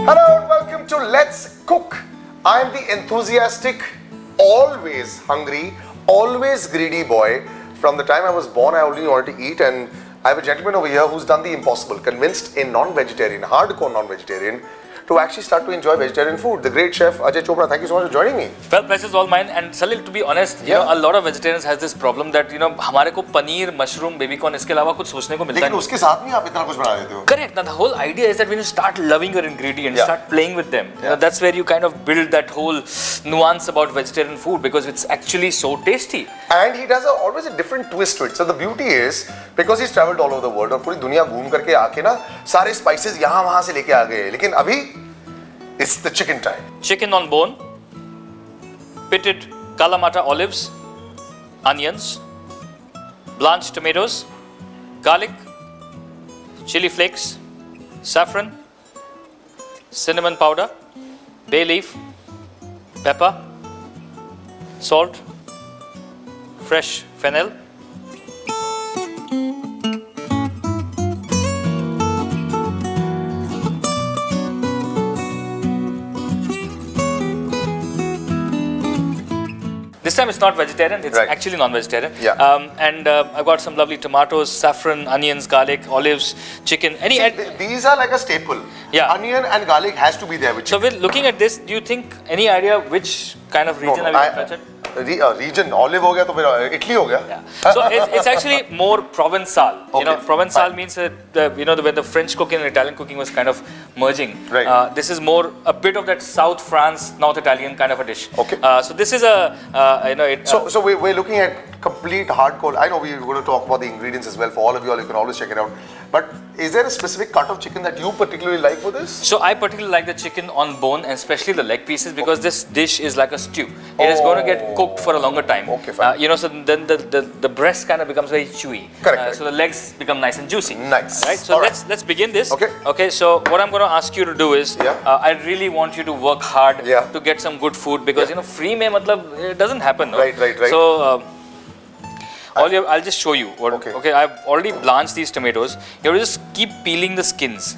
Hello and welcome to Let's Cook. I am the enthusiastic, always hungry, always greedy boy. From the time I was born, I only wanted to eat, and I have a gentleman over here who's done the impossible, convinced a non-vegetarian, hardcore non-vegetarian, to actually start to enjoy vegetarian food. The great chef Ajay Chopra. Thank you so much for joining me. Well, pleasure's all mine. And Salil, to be honest, you know, a lot of vegetarians has this problem that हमारे को paneer, mushroom, baby corn इसके अलावा कुछ सोचने को मिलता लेकिन नहीं. उसके साथ में आप इतना कुछ बना देते हो. Correct. Now the whole idea is that when you start loving your ingredients, start playing with them, you know, that's where you kind of build that whole nuance about vegetarian food because it's actually so tasty. And he does always a different twist to it. So the beauty is because he's traveled all over the world और पूरी दुनिया घूम करके आके ना सारे spices यहाँ वहाँ से लेके आ गए. लेकिन अभी it's the chicken time. Chicken on bone, pitted Kalamata olives, onions, blanched tomatoes, garlic, chili flakes, saffron, cinnamon powder, bay leaf, pepper, salt, fresh fennel. This time it's not vegetarian, it's actually non-vegetarian. And I've got some lovely tomatoes, saffron, onions, garlic, olives, chicken. These are like a staple. Yeah. Onion and garlic has to be there with chicken. So we're looking at this, do you think any idea which kind of region have you touched? Region, olive हो गया तो फिर Italy हो गया. Yeah. So it's actually more Provençal. You know, Provençal means that when the French cooking and Italian cooking was kind of merging. Right. This is more a bit of that South France, North Italian kind of a dish. Okay. So this is a So we're looking at complete hardcore. I know we're going to talk about the ingredients as well for all of you all. You can always check it out. But is there a specific cut of chicken that you particularly like for this? So I particularly like the chicken on bone and especially the leg pieces because this dish is like a stew. It is going to get cooked for a longer time. Okay, fine. So then the breast kind of becomes very chewy. Correct. So the legs become nice and juicy. Nice. Right. So let's begin this. Okay. Okay. So what I'm going to ask you to do is, I really want you to work hard to get some good food because free में मतलब it doesn't happen. No? Right. So. I'll just show you. Okay, I've already blanched these tomatoes. You have to just keep peeling the skins.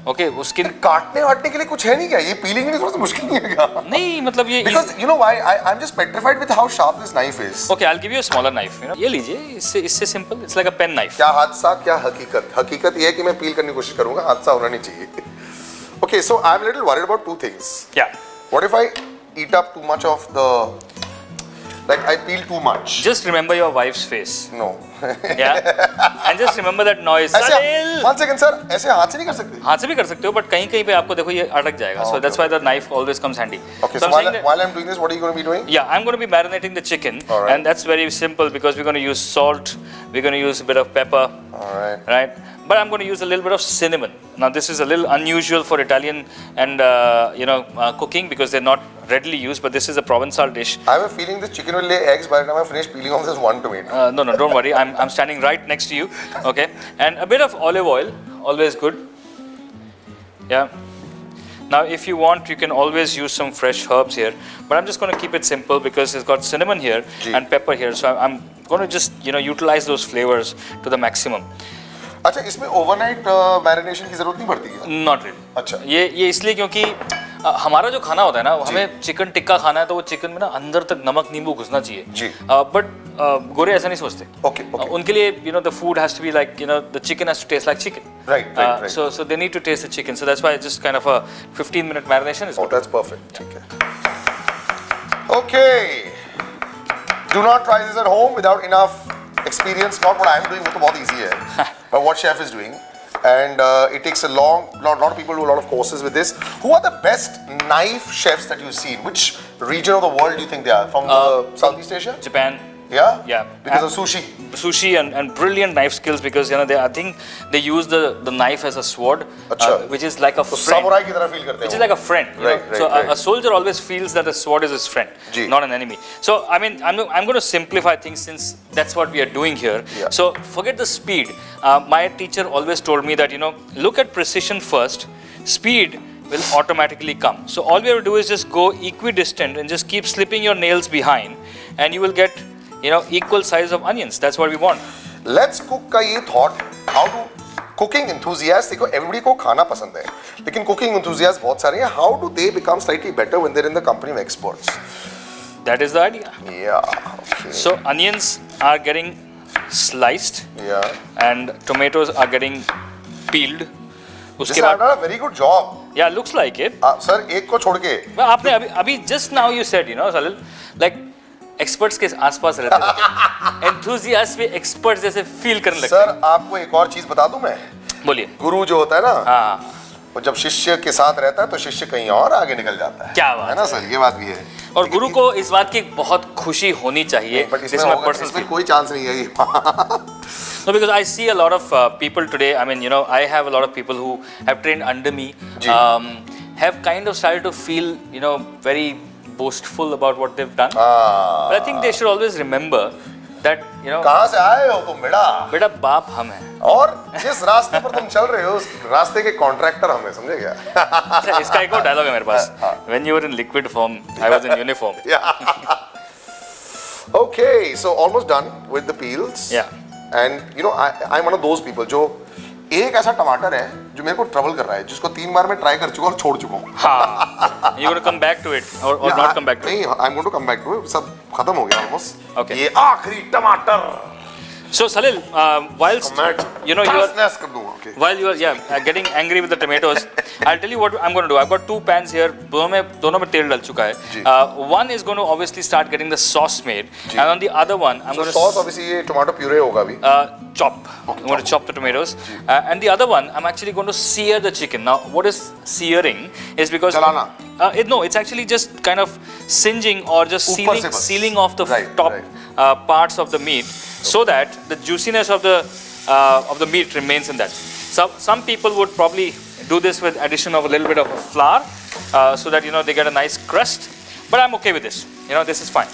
Okay, वो skin काटने वाटने के लिए कुछ है नहीं क्या? ये peeling के लिए थोड़ा सा मुश्किल नहीं है क्या? नहीं मतलब ये Because you know why? I'm just petrified with how sharp this knife is. Okay, I'll give you a smaller knife. ये लीजिए, इससे simple. It's like a pen knife. क्या हादसा क्या हकीकत? हकीकत ये है कि मैं peel करने की कोशिश करूँगा. हादसा होना नहीं चाहिए. Okay, so I'm a little worried about two things. Yeah. What if I eat up too much of the? Like I peel too much. Just remember your wife's face. No. Yeah. And just remember that noise. One second, sir. ऐसे हाथ से नहीं कर सकते? हाथ से भी कर सकते हो, but कहीं पे आपको देखो ये अटक जाएगा. So that's why the knife always comes handy. Okay. So while I'm doing this, what are you going to be doing? Yeah, I'm going to be marinating the chicken, and that's very simple because we're going to use salt. We're going to use a bit of pepper. All right. Right. But I'm going to use a little bit of cinnamon. Now this is a little unusual for Italian and cooking because they're not readily used. But this is a Provençal dish. I have a feeling this chicken will lay eggs by the time I finish peeling off this one tomato. No, don't worry. I'm standing right next to you. Okay. And a bit of olive oil, always good. Yeah. Now, if you want, you can always use some fresh herbs here. But I'm just going to keep it simple because it's got cinnamon here and pepper here. So I'm going to just utilize those flavors to the maximum. अच्छा इसमें overnight marination की जरूरत नहीं पड़ती है? Not really. अच्छा ये इसलिए क्योंकि हमारा जो खाना होता है ना हमें चिकन टिक्का खाना है तो वो चिकन में ना अंदर तक नमक नींबू घुसना चाहिए जी बट गोरे ऐसा नहीं सोचते ओके उनके लिए the food has to be like the chicken has to taste like chicken right so they need to taste the chicken so that's why just kind of a 15 minute marination is that's perfect ठीक है okay do not try this at home without enough experience. Not what I'm doing, वो तो बहुत easy है but what chef is doing and it takes a lot of people do a lot of courses with this. Who are the best knife chefs that you've seen? Which region of the world do you think they are? From Southeast Asia? Japan. Yeah? Because of sushi. Sushi and brilliant knife skills because I think they use the knife as a sword, which is like a friend. Samurai की तरह feel करते हैं. Which is like a friend. Right. A soldier always feels that a sword is his friend, not an enemy. So I mean, I'm going to simplify things since that's what we are doing here. Yeah. So forget the speed. My teacher always told me that look at precision first. Speed will automatically come. So all we have to do is just go equidistant and just keep slipping your nails behind, and you will get equal size of onions. That's what we want. Let's cook का ये thought, how to cooking enthusiasts, देखो everybody को खाना पसंद है, लेकिन cooking enthusiasts बहुत सारे हैं. How do they become slightly better when they're in the company of experts? That is the idea. Yeah. Okay. So onions are getting sliced Yeah. and tomatoes are getting peeled. This उसके has बाद done a very good job. yeah, looks like it. Sir एक को छोड़ के. Well, आपने अभी just now you said, you know, Salil, like experts के आसपास रहते थे. Enthusiasts भी experts जैसे feel करने लगते सर आपको एक और चीज बता दूं मैं. हैं. बोलिए. गुरु जो होता है ना, हाँ. वो जब शिष्य के साथ रहता है तो शिष्य कहीं और आगे निकल जाता है. क्या बात है ना सर, ये बात भी है. और गुरु को इस बात की बहुत खुशी होनी चाहिए. But This is my personal इसमें feel. कोई चांस नहीं है ये. No, because I see a lot of people today. I mean, you know, I have a lot of people who have trained under me, ji. have kind of started to feel, you know, very boastful about what they've done. But I think they should always remember that, you know, कहाँ से आए हो तुम बेटा? बेटा बाप हम हैं. और जिस रास्ते पर तुम चल रहे हो उस रास्ते के कॉन्ट्रैक्टर हमें, समझे क्या? अच्छा, इसका एक और डायलॉग है मेरे पास. When you were in liquid form, I was in uniform. Yeah. Okay, so almost done with the peels. Yeah. And you know, I'm one of those people जो एक ऐसा टमाटर है जो मेरे को ट्रबल कर रहा है, जिसको 3 बार मैं ट्राई कर चुका और छोड़ चुका हूँ. हाँ. You're gonna come back to it or not come back to it. नहीं, I'm going to come back to it. सब खत्म हो गया almost. Okay. ये आखिरी टमाटर. So Salil, whilst you know you are कर दूंगा. Okay. while you are getting angry with the tomatoes, I'll tell you what I'm going to do. I've got 2 pans here. दोनों में तेल डल चुका जी. है. One is going to obviously start getting the sauce made, and on the other one I'm So going sauce to obviously ये tomato puree होगा अभी. chop. I'm going to chop the tomatoes, and the other one I'm actually going to sear the chicken. Now, what is searing? Is because जलाना. No, it's actually just kind of singeing or just ऊपर से बस. sealing off the Right, top right. parts of the meat, so that the juiciness of the meat remains in that. Some people would probably do this with addition of a little bit of flour, so that you know they get a nice crust. But I'm okay with this. You know, this is fine.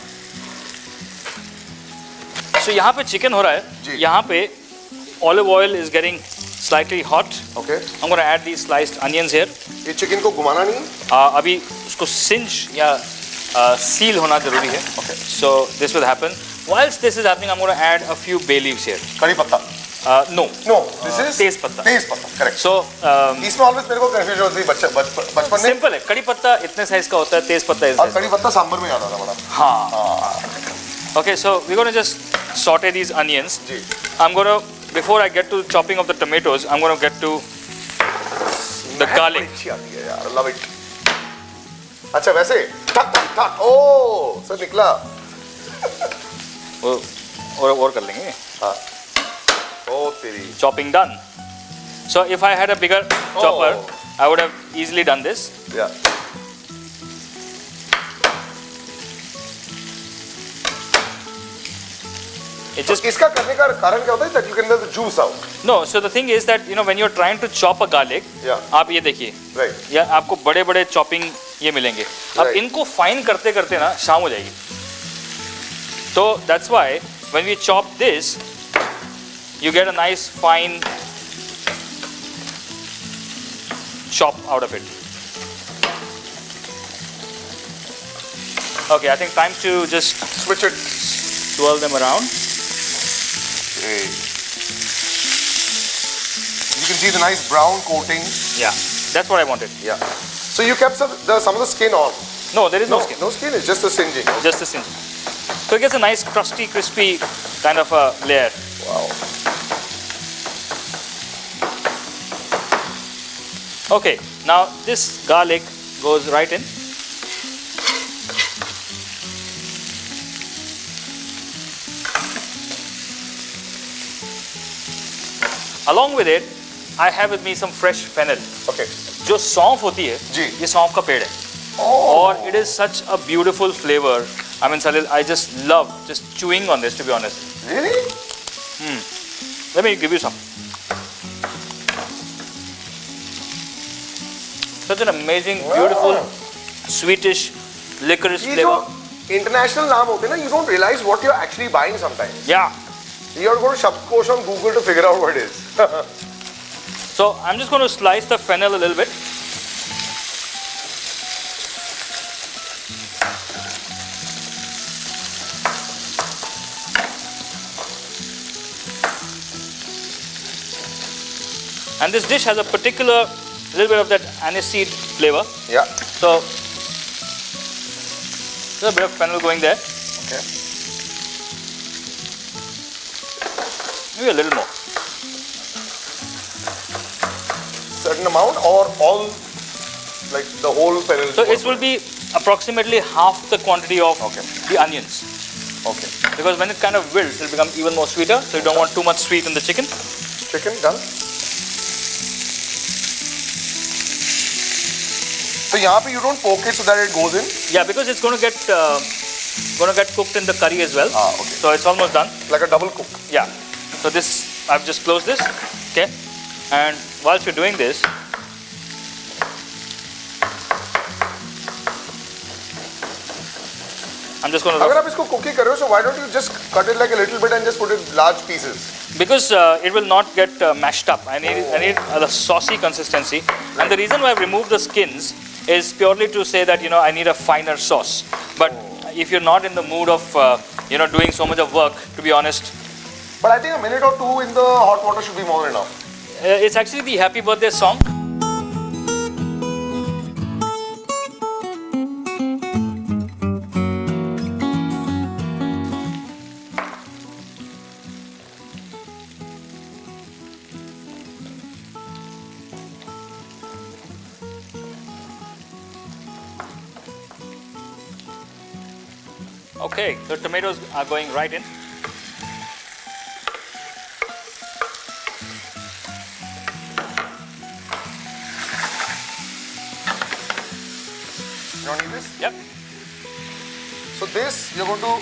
So यहाँ पे chicken हो रहा है. जी. यहाँ पे olive oil is getting slightly hot. Okay. I'm going to add these sliced onions here. ये chicken को घुमाना नहीं. अभी उसको singe या seal होना जरूरी है. Okay. So this will happen. Whilst this is happening, I'm going to add a few bay leaves here. कड़ी पत्ता. No. No, this is तेज पत्ता. तेज पत्ता. Correct. So इसमें ऑलवेज मेरे को कंफ्यूजन होती है बचपन में. सिंपल है. कड़ी पत्ता इतने साइज का होता है, तेज पत्ता इस और size कड़ी पत्ता सांभर में आता था बड़ा. हाँ. Okay, so we're going to just saute these onions. Ji. I'm going to, before I get to chopping of the tomatoes, I'm going to get to the garlic. अच्छी आती है यार. Love it. अच्छा वैसे ठक ठक ठक. ओह सर निकला. और कर लेंगे. हाँ. ओ तेरी. Chopping done. So if I had a bigger chopper, I would have easily done this. Yeah. It just इसका करने का कारण क्या होता है? ताकि अंदर से juice out. no. So the thing is that you know when you're trying to chop a garlic, Yeah. आप ये देखिए. Right. या आपको बड़े-बड़े चॉपिंग ये मिलेंगे. अब Right. इनको फाइन करते-करते ना शाम हो जाएगी. तो that's why when we chop this, you get a nice fine chop out of it. Okay, I think time to just Switch it. swirl them around. Okay. You can see the nice brown coating. Yeah, that's what I wanted. Yeah. So you kept some of the skin on. No, there is no skin. No skin. It's just the singeing. Just the singe. So it gets a nice crusty, crispy kind of a layer. Wow. Okay, now this garlic goes right in. Along with it, I have with me some fresh fennel. Okay. जो सौंफ होती है, जी. ये सौंफ का पेड़ है. Oh. और it is such a beautiful flavor. I mean, Salil, I just love just chewing on this, to be honest. Really? Let me give you some. Such an amazing, beautiful, sweetish, licorice ये जो flavor. international नाम होते हैं ना, you don't realize what you're actually buying sometimes. Yeah. You're going to शब्दकोश on Google to figure out what it is. So I'm just going to slice the fennel a little bit. And this dish has a particular little bit of that aniseed flavor. Yeah. So there's a bit of fennel going there. Okay. Maybe a little more. Certain amount or all, like the whole fennel? So it will be approximately half the quantity of Okay. the onions. Okay. Because when it kind of wilts, it'll become even more sweeter. So you don't want too much sweet in the chicken. Chicken done. So यहाँ पे you don't poke it so that it goes in? Yeah, because it's going to get cooked in the curry as well. Ah, okay. So it's almost done. Like a double cook. Yeah. So this, I've just closed this. Okay. And whilst you're doing this, I'm just going to. अगर आप इसको cook ही कर रहे हो, so why don't you just cut it like a little bit and just put it large pieces? Because it will not get mashed up. I need the saucy consistency. And the reason why I've removed the skins is purely to say that, I need a finer sauce. But if you're not in the mood of, doing so much of work, to be honest, But I think a minute or two in the hot water should be more than enough. it's actually the happy birthday song. Okay, the tomatoes are going right in. You don't need this? Yep. So this you're going to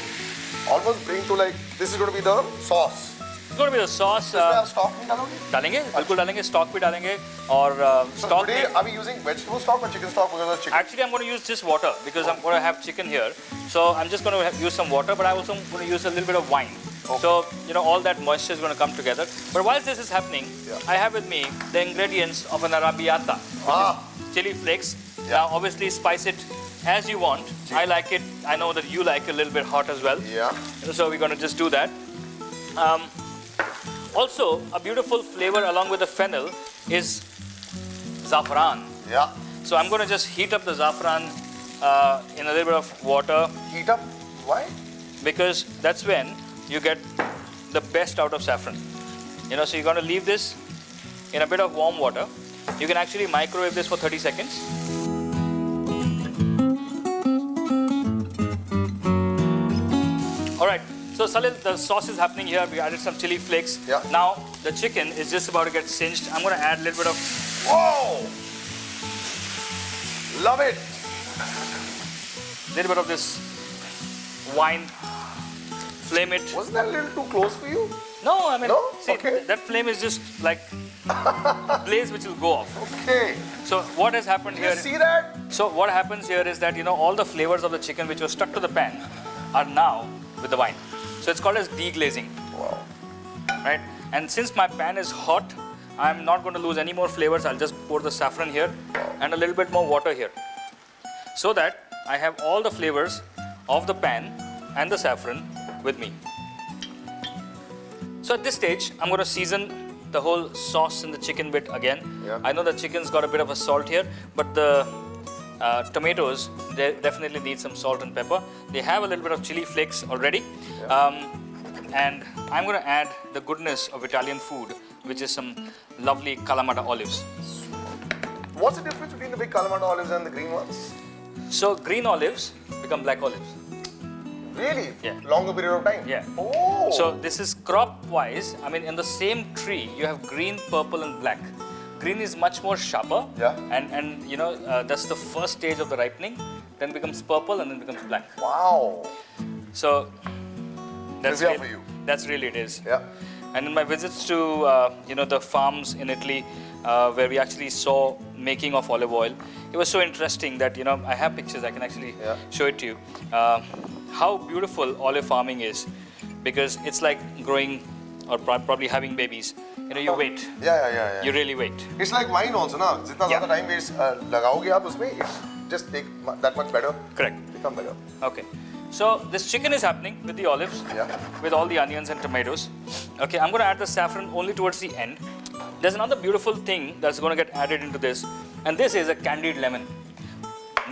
almost bring to like, this is going to be the sauce. It's going to be the sauce. इसमें आप stock नहीं डालोगे? डालेंगे बिल्कुल डालेंगे stock भी डालेंगे और So stock today are we using vegetable stock or chicken stock because of chicken? actually I'm going to use just water because I'm going to have chicken here, so I'm just going to use some water, but I also going to use a little bit of wine. Okay. So all that moisture is going to come together. But whilst this is happening, Yeah. I have with me the ingredients of an arrabbiata, which is chili flakes. Yeah. Now obviously spice it as you want. I like it. I know that you like it a little bit hot as well. Yeah. So we're going to just do that. Also, a beautiful flavor along with the fennel is zafran. Yeah. So I'm going to just heat up the zafran in a little bit of water Heat up. Why? because that's when you get the best out of saffron. So you're going to leave this in a bit of warm water. You can actually microwave this for 30 seconds. All right. So Salil, the sauce is happening here. We added some chili flakes. Yeah. Now the chicken is just about to get singed. I'm going to add a little bit of Whoa! Love it. this wine. Flame it. Wasn't that a little too close for you? No, I mean, No? see, Okay. that flame is just like a blaze which will go off. Okay. So what has happened Did you here? see that? So what happens here is that all the flavors of the chicken which were stuck to the pan are now with the wine. So it's called as deglazing, Wow. right? And since my pan is hot, I'm not going to lose any more flavors. I'll just pour the saffron here and a little bit more water here, so that I have all the flavors of the pan and the saffron with me. So at this stage, I'm going to season the whole sauce in the chicken bit again. Yeah. I know the chicken's got a bit of a salt here, but the tomatoes, they definitely need some salt and pepper. They have a little bit of chili flakes already. And I'm going to add the goodness of Italian food, which is some lovely Kalamata olives. What's the difference between the big Kalamata olives and the green ones? So green olives become black olives. Really? Yeah. Longer period of time? Yeah. Oh. So this is crop-wise. I mean, in the same tree, you have green, purple, and black. Green is much more sharper. Yeah. And that's the first stage of the ripening. Then becomes purple and then becomes black. Wow. So that's Trivia for you. That's really it is. Yeah. And in my visits to the farms in Italy, where we actually saw making of olive oil, it was so interesting that I have pictures. I can actually Yeah. show it to you. How beautiful olive farming is, because it's like growing or probably having babies. You wait. Yeah. You really wait. It's like wine also, na? जितना Yeah. ज़्यादा time waste लगाओगे आप उसमें, it's just take that much better. Correct. Become better. Okay. So this chicken is happening with the olives, Yeah. with all the onions and tomatoes. Okay, I'm going to add the saffron only towards the end. There's another beautiful thing that's going to get added into this, and this is a candied lemon.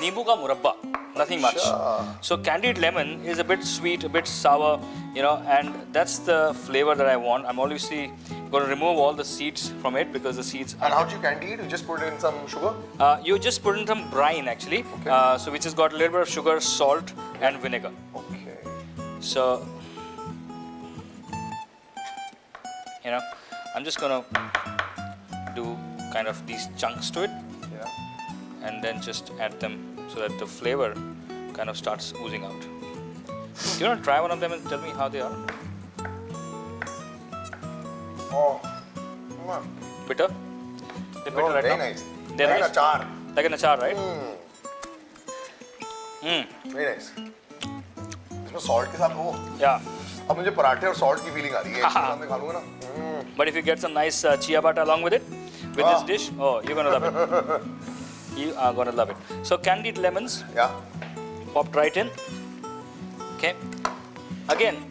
Nimbu ka murabba, nothing much. Sure. So candied lemon is a bit sweet, a bit sour, you know, and that's the flavor that I want. I'm obviously going to remove all the seeds from it because the seeds. And how do you candy it? You just put in some sugar? You just put in some brine actually, Okay. so which has got a little bit of sugar, salt, and vinegar. Okay. So, you know, I'm just gonna do kind of these chunks to it Yeah. and then just add them so that the flavor kind of starts oozing out. Do you want to try one of them and tell me how they are? Oh. Bitter? They're bitter Oh, right very now? nice. They're Like nice? achar. Like an achar, right? Very nice. इसमें salt के साथ वो Yeah. अब मुझे पराठे और salt की feeling आ रही है इसके साथ में खा लूँगा ना But if you get some nice chia butter along with it, with this Ah. dish, oh, you're gonna love it. You are gonna love it. So candied lemons, Yeah. popped right in. Okay. Again,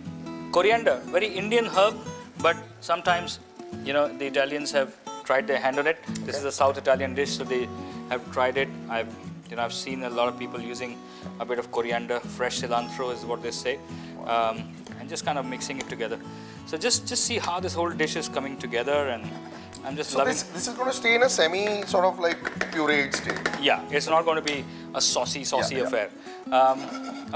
coriander, very Indian herb, but sometimes, you know, the Italians have tried their hand on it. This is a South Italian dish, so they have tried it. I've seen a lot of people using a bit of coriander, fresh cilantro is what they say, and just kind of mixing it together. So just see how this whole dish is coming together, and I'm just So loving. this is going to stay in a semi sort of like pureed state. Yeah, it's not going to be a saucy Yeah. affair.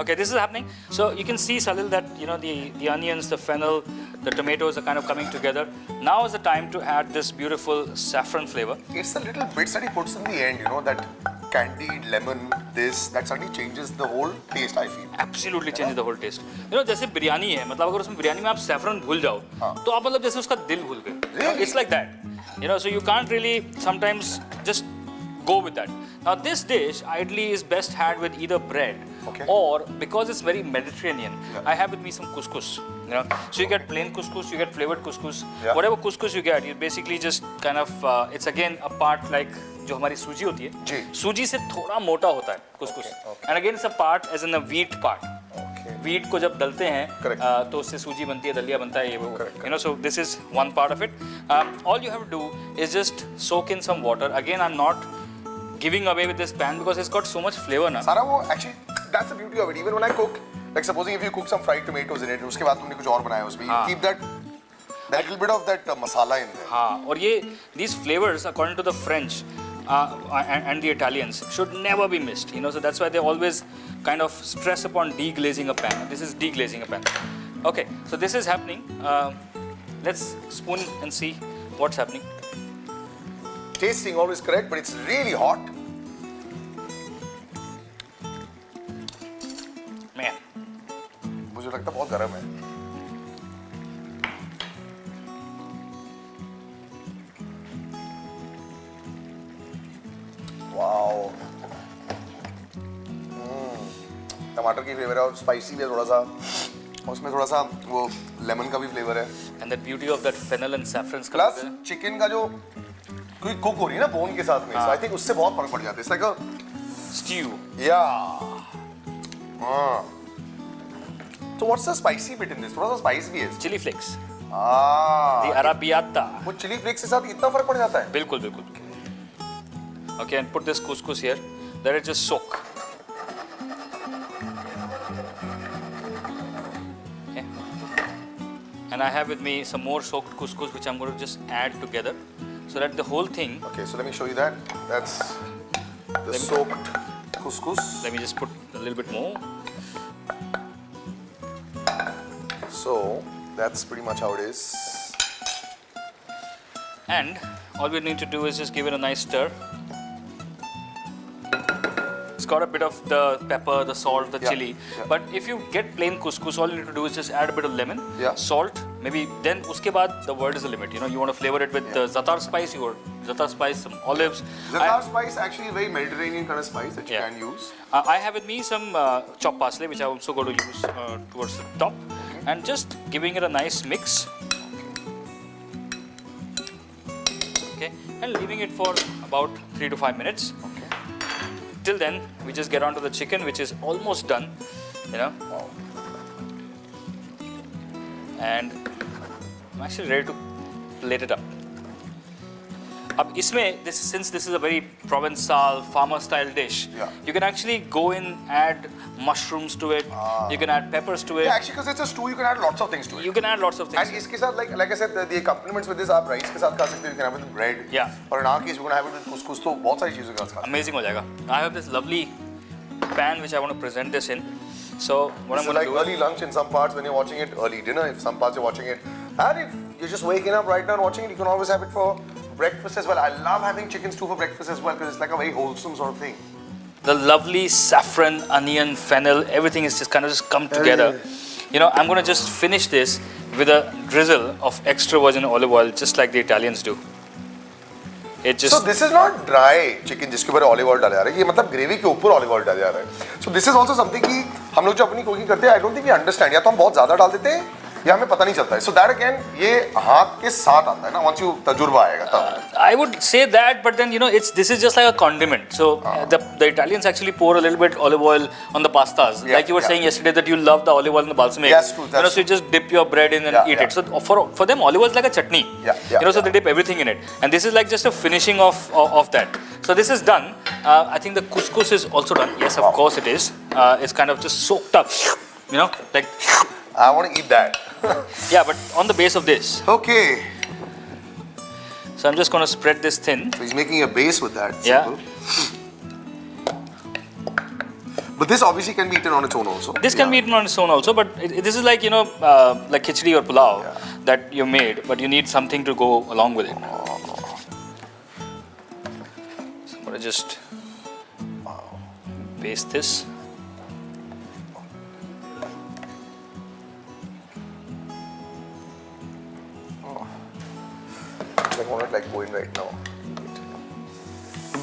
Okay, this is happening. So you can see, Salil, that you know the onions, the fennel, the tomatoes are kind of coming together. Now is the time to add this beautiful saffron flavor. It's the little bits that he puts in the end, you know, that candied lemon, that suddenly changes the whole taste, I feel. Absolutely changes the whole taste. You know, जैसे बिरयानी है, मतलब अगर उसमें बिरयानी में आप saffron भूल जाओ, तो आप मतलब जैसे उसका दिल भूल गए. Really? It's like that. You know, so you can't really sometimes just go with that. Now this dish ideally is best had with either bread Okay. or, because it's very Mediterranean, Yeah. I have with me some couscous. You know, so you get plain couscous, you get flavored couscous. Yeah. Whatever couscous you get, you basically just kind of it's again a part like जो हमारी सूजी होती है. जी. सूजी से थोड़ा मोटा होता है couscous. Okay, okay. And again it's a part as in a wheat part. Okay. Wheat को जब डलते हैं Correct. तो उससे सूजी बनती है, दलिया बनता है, ये वो. Correct, You know, so this is one part of it. All you have to do is just soak in some water. Again, I'm not giving away with this pan because it's got so much flavor ना. सारा वो actually that's the beauty of it. Even when I cook, like supposing if you cook some fried tomatoes in it, उसके बाद तुमने कुछ और बनाया उसमें, you हाँ. keep that little bit of that masala in there. हाँ, और ये these flavors according to the French and the Italians should never be missed. You know, so that's why they always kind of stress upon deglazing a pan. This is deglazing a pan. Okay, so this is happening. Let's spoon and see what's happening. Tasting always correct, but it's really hot. Man, मुझे लगता है बहुत गर्म है. Wow. टमाटर की flavour है और स्पाइसी भी है थोड़ा सा. और उसमें थोड़ा सा वो लेमन का भी फ्लेवर है. and that beauty of that fennel and saffrons का प्लस flavor है. चिकन का जो कोई कुक हो रही है ना बोन के साथ में, आई थिंक उससे बहुत फर्क पड़ जाता है. It's like Stew. या तो what's the spicy bit in this? थोड़ा सा स्पाइस भी है. Chili flakes. The arrabbiata. वो चिली फ्लेक्स के साथ इतना फर्क पड़ जाता है. बिल्कुल बिल्कुल. Okay, and put this couscous here. Let it just soak. Okay. And I have with me some more soaked couscous which I'm going to just add together so that the whole thing. Okay, so let me show you that. That's the soaked couscous. Let me just put a little bit more. So that's pretty much how it is. And all we need to do is just give it a nice stir. It's got a bit of the pepper, the salt, the Yeah, chili. yeah. But if you get plain couscous, all you need to do is just add a bit of lemon, Yeah. salt, maybe. Then uske baad the word is the limit. You know, you want to flavor it with za'atar spice. You got za'atar spice, some olives. Za'atar spice actually is very Mediterranean kind of spice that you Yeah. can use. I have with me some chopped parsley, which I also going to use towards the top, and just giving it a nice mix. Okay, and leaving it for about 3 to 5 minutes. Okay. Till then, we just get on to the chicken, which is almost done. You know, Wow. and I'm actually ready to plate it up. अब इसमें since this is a very Provençal farmer style dish, Yeah. you can actually go in, add mushrooms to it. You can add peppers to it. Yeah, actually, because it's a stew, you can add lots of things to it. You can add lots of things. And इसके साथ like I said, the accompaniments with this आप rice के साथ खा सकते हो. You can have it with bread. Yeah. और in our case, we're gonna have it with couscous. तो बहुत सारी चीज़ों के साथ खा सकते Amazing हो जाएगा. I have this lovely pan which I want to present this in. So what I'm So going like to do early lunch in some parts when you're watching it, early dinner if some parts you're watching it, and if you're just waking up right now and watching it, you can always have it for breakfast as well. I love having chicken stew for breakfast as well because it's like a very wholesome sort of thing. the lovely saffron, onion, fennel, everything is just kind of just come together. You know, I'm going to just finish this with a drizzle of extra virgin olive oil, just like the Italians do. It just So this is not dry chicken जिसके ऊपर olive oil डाला जा रहा है. ये मतलब gravy के ऊपर olive oil डाला जा रहा है. So this is also something कि हम लोग जो अपनी cooking करते हैं, I don't think we understand. या तो हम बहुत ज़्यादा डाल देते हैं या हमें पता नहीं चलता है. So that again ये हाथ के साथ आता है ना. Once you तजुर्बा आएगा तब. I would say that, but then you know, this is just like a condiment. So the Italians actually pour a little bit olive oil on the pastas. Yeah, Like you were yeah. saying yesterday that you love the olive oil and the balsamic. Yes, true, You know, that's so you just dip your bread in and Yeah, eat yeah. it. So for them, olive oil is like a chutney. Yeah, You know, so yeah. they dip everything in it, and this is like just a finishing of that. So this is done. I think the couscous is also done. Yes, of course it is. It's kind of just soaked up. You know, like I want to eat that. yeah, but on the base of this. Okay. So I'm just going to spread this thin. So he's making a base with that. Yeah. Simple. But this obviously can be eaten on its own also. This can be eaten on its own also, but this is like, you know, like khichdi or pulao that you made, but you need something to go along with it. So I'm going to just paste this. I want it like going right now.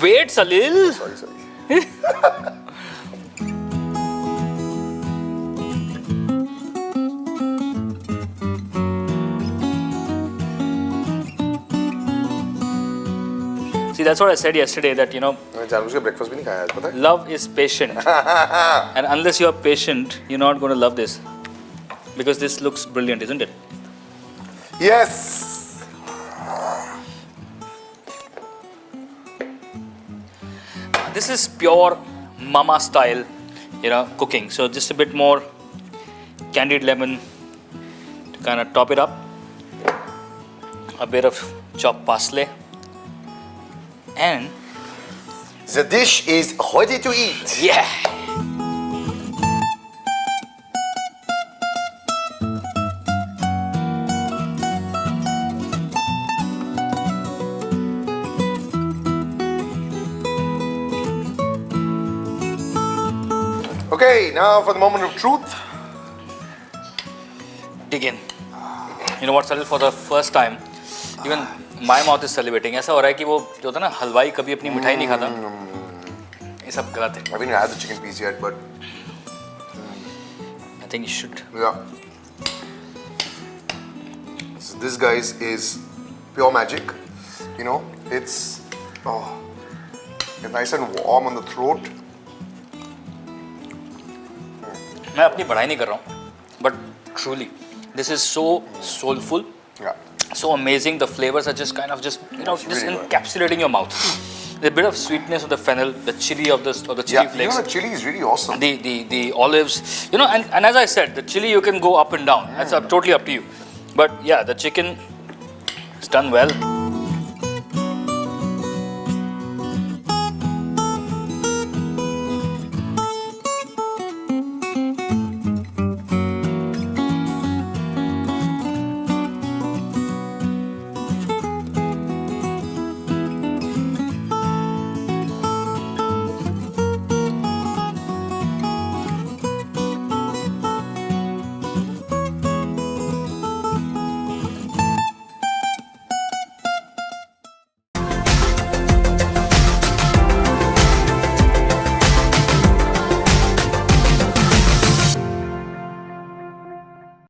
Wait, Salil. Sorry. See, that's what I said yesterday, that, you know, मैंने जानबूझ के breakfast भी नहीं खाया आज पता है? love is patient. And unless you're patient, you're not going to love this. Because this looks brilliant, isn't it? Yes. This is pure mama style, you know, cooking. So just a bit more candied lemon to kind of top it up. A bit of chopped parsley. And The dish is ready to eat. yeah. Okay, now for the moment of truth. Dig in. You know what, Salil, for the first time, even my mouth is salivating. ऐसा हो रहा है कि वो जो होता है ना, हलवाई कभी अपनी मिठाई नहीं खाता. ये सब गलत है. I haven't had the chicken piece yet, but I think you should. yeah. So this, guys, is pure magic. You know, it's nice and warm on the throat. मैं अपनी बढ़ाई नहीं कर रहा हूँ, but truly, this is so soulful, Yeah. so amazing. The flavors are just kind of just, you know, It's just really good. encapsulating your mouth. The bit of sweetness of the fennel, the chili of the chili Yeah, you flakes, know, the chili is really awesome. the olives, you know, and as I said, the chili you can go up and down. That's totally up to you. But yeah, the chicken is done well.